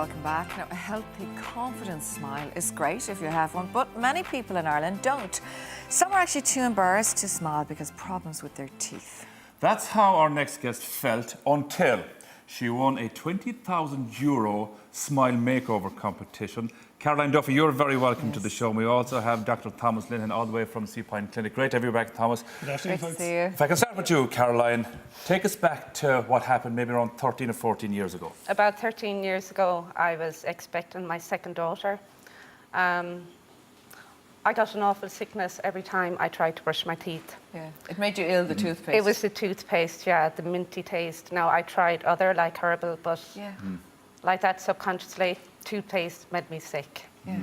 welcome back. Now, a healthy, confident smile is great if you have one, but many people in Ireland don't. Some are actually too embarrassed to smile because of problems with their teeth. That's how our next guest felt until she won a €20,000 smile makeover competition. Caroline Duffy, you're very welcome to the show. We also have Dr. Thomas Linehan all the way from Seapoint Clinic. Great to have you back, Thomas. Good afternoon, Great to folks. see you. If I can start with you, Caroline, take us back to what happened maybe around 13 or 14 years ago. About 13 years ago, I was expecting my second daughter. I got an awful sickness every time I tried to brush my teeth. Yeah, it made you ill, the toothpaste. It was the toothpaste, yeah, the minty taste. Now, I tried other, like herbal, but like that subconsciously, toothpaste made me sick. Yeah.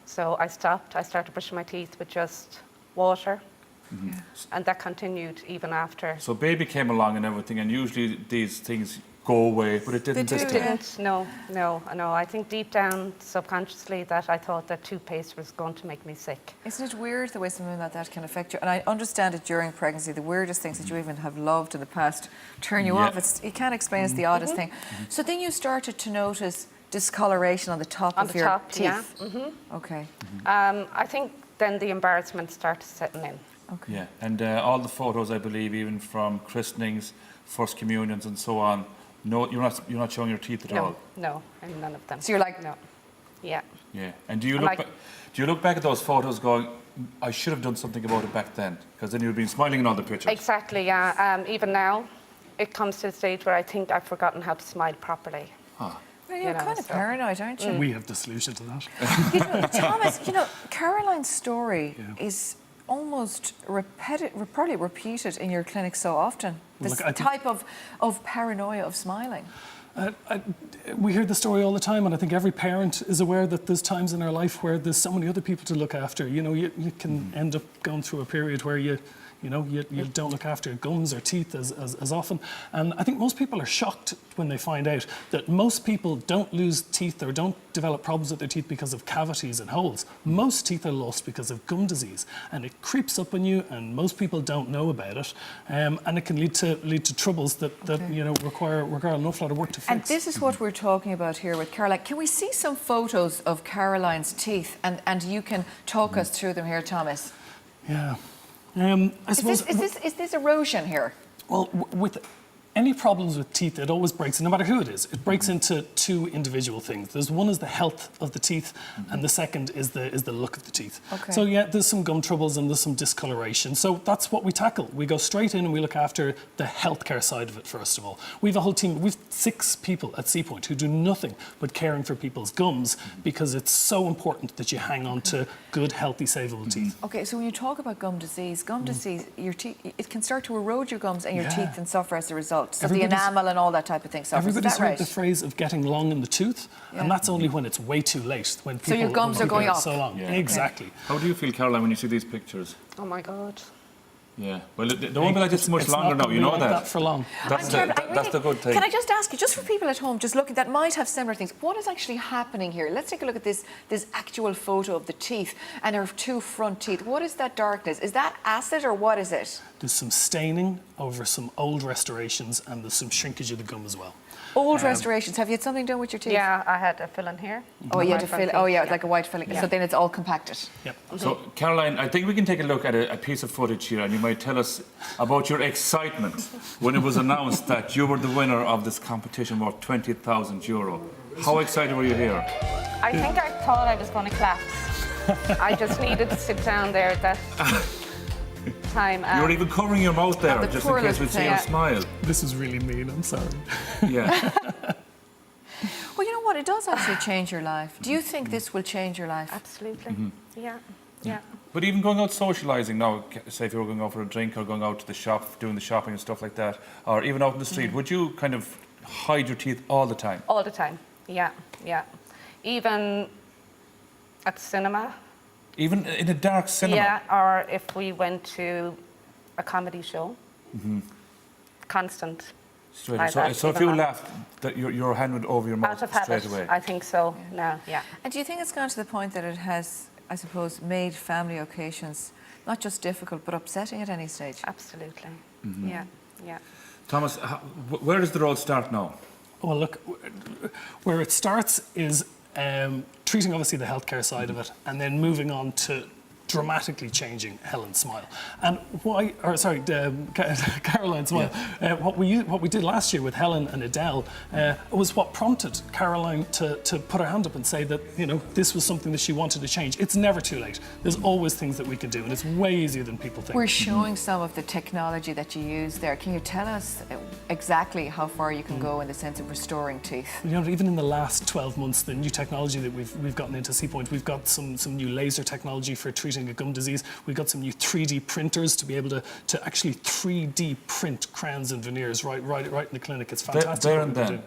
So I stopped. I started brushing my teeth with just water. Yeah. And that continued even after. So baby came along and everything, and usually these things go away, but it didn't They this do, time. yeah. No. I think deep down, subconsciously, that I thought that toothpaste was going to make me sick. Isn't it weird the way something like that can affect you? And I understand it during pregnancy, the weirdest things that you even have loved in the past turn you Yeah. off. You can't explain it's the oddest thing. So then you started to notice discoloration on the top On of the your top, yeah. teeth. Okay. I think then the embarrassment started setting in. Okay. Yeah, and all the photos, I believe, even from christenings, first communions, and so on. No, you're not showing your teeth at all. No, and none of them. So you're like, No. Yeah. Yeah, and do you I'm look? like- Do you look back at those photos, going, "I should have done something about it back then"? Because then you've been smiling in all the pictures. Exactly, yeah. Even now, it comes to the stage where I think I've forgotten how to smile properly. well, you're You know, kind of so- paranoid, aren't you? We have the solution to that. Thomas, Caroline's story Yeah. is almost probably repeated in your clinic so often. Well, This look, I think- type of paranoia of smiling. We hear the story all the time, and I think every parent is aware that there's times in our life where there's so many other people to look after. You know, you can end up going through a period where you don't look after your gums or teeth as often. And I think most people are shocked when they find out that most people don't lose teeth or don't develop problems with their teeth because of cavities and holes. Most teeth are lost because of gum disease, and it creeps up on you, and most people don't know about it. And it can lead to troubles that require an awful lot of work to fix. And this is what we're talking about here with Caroline. Can we see some photos of Caroline's teeth, and you can talk us through them here, Thomas? Yeah. I Is suppose, this erosion here? well, with any problems with teeth, it always breaks, no matter who it is, it breaks into two individual things. There's one is the health of the teeth, and the second is the look of the teeth. Okay. So yeah, there's some gum troubles and there's some discoloration. So that's what we tackle. We go straight in and we look after the healthcare side of it first of all. We've a whole team. We've 6 people at Seapoint who do nothing but caring for people's gums because it's so important that you hang on to good, healthy, savable teeth. Okay, so when you talk about gum disease, your teeth, it can start to erode your gums and your Yeah. teeth can suffer as a result. So the Everybody's- enamel and all that type of thing suffers. Is Everybody's that heard right? the phrase of getting long in the tooth, Yeah. and that's only when it's way too late. When people, your gums when are going people up. so long. Yeah. Exactly. How do you feel, Caroline, when you see these pictures? Oh my God. Yeah. Well, it won't be like this much It's longer not now. gonna You be know like that. for long. That's I'm the, terrible. that's the good thing. Can I just ask you, just for people at home, just looking, that might have similar things, what is actually happening here? Let's take a look at this actual photo of the teeth and her 2 front teeth. What is that darkness? Is that acid or what is it? There's some staining over some old restorations, and there's some shrinkage of the gum as well. Old restorations. Have you had something done with your teeth? Yeah, I had a fill in here. Oh, you had My to front fill. teeth, Oh, yeah, like a white filling. So then it's all compacted. Yep. So, Caroline, I think we can take a look at a piece of footage here, and you might tell us about your excitement when it was announced that you were the winner of this competition worth €20,000. How excited were you here? I think I thought I was going to collapse. I just needed to sit down there at that time. You were even covering your mouth there, the just in poor case little we'd see thing. your smile. This is really mean. I'm sorry. Yeah. Well, you know what? It does actually change your life. Do you think this will change your life? Absolutely. Yeah. But even going out socialising now, say if you were going out for a drink or going out to the shop, doing the shopping and stuff like that, or even out in the street, would you kind of hide your teeth all the time? All the time. Yeah. Even at the cinema. Even in a dark cinema? Yeah, or if we went to a comedy show. Constant. Straight like away. that, So if even you on- laughed, that your hand went over your mouth Out of habit. straight away? I think so. No, yeah. And do you think it's gone to the point that it has, I suppose, made family occasions not just difficult but upsetting at any stage? Absolutely. Yeah. Thomas, where does the road start now? Well, look, where it starts is treating obviously the healthcare side of it, and then moving on to dramatically changing Helen's smile. And Caroline's smile. What we did last year with Helen and Adele was what prompted Caroline to put her hand up and say that, you know, this was something that she wanted to change. It's never too late. There's always things that we can do, and it's way easier than people think. We're showing some of the technology that you use there. Can you tell us exactly how far you can go in the sense of restoring teeth? You know, even in the last 12 months, the new technology that we've gotten into C-Point, we've got some new laser technology for treating a gum disease. We've got some new 3D printers to be able to actually 3D print crowns and veneers right in the clinic. It's fantastic. There what and we can then. do.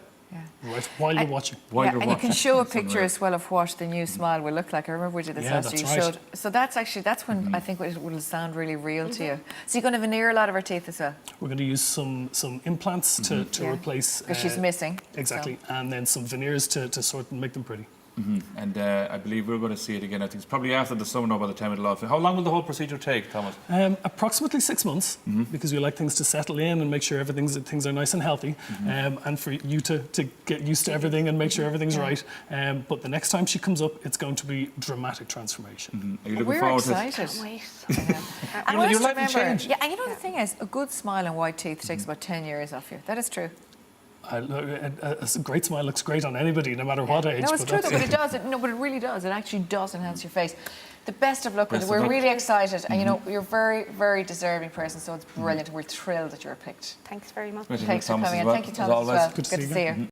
Yeah. Right, while you're watching. And you can show a picture as well of what the new smile will look like. I remember we did this Yeah, last year. that's You right. showed. So that's when I think it will sound really real to you. So you're going to veneer a lot of her teeth as well. We're going to use some implants to replace. Because she's missing. Exactly, and then some veneers to sort of make them pretty. And I believe we're going to see it again. I think it's probably after the summer now by the time it'll all finish. How long will the whole procedure take, Thomas? Approximately 6 months, because we like things to settle in and make sure things are nice and healthy, and for you to get used to everything and make sure everything's right. But the next time she comes up, it's going to be dramatic transformation. Are you looking We're forward to it? excited. Wait. And Your just life will remember, change. yeah, and you know the thing is, a good smile and white teeth takes about 10 years off you. That is true. A great smile looks great on anybody, no matter what age. No, it's true that's- though, but it does. But it really does. It actually does enhance your face. The best of luck with it. Best of We're luck. really excited, and you know you're a very, very deserving person. So it's brilliant. We're thrilled that you're picked. Thanks very much. Thank you, Thanks for Thomas, coming as in. well, Thank you, as Thomas. As always. well. Good to Good see to you see you.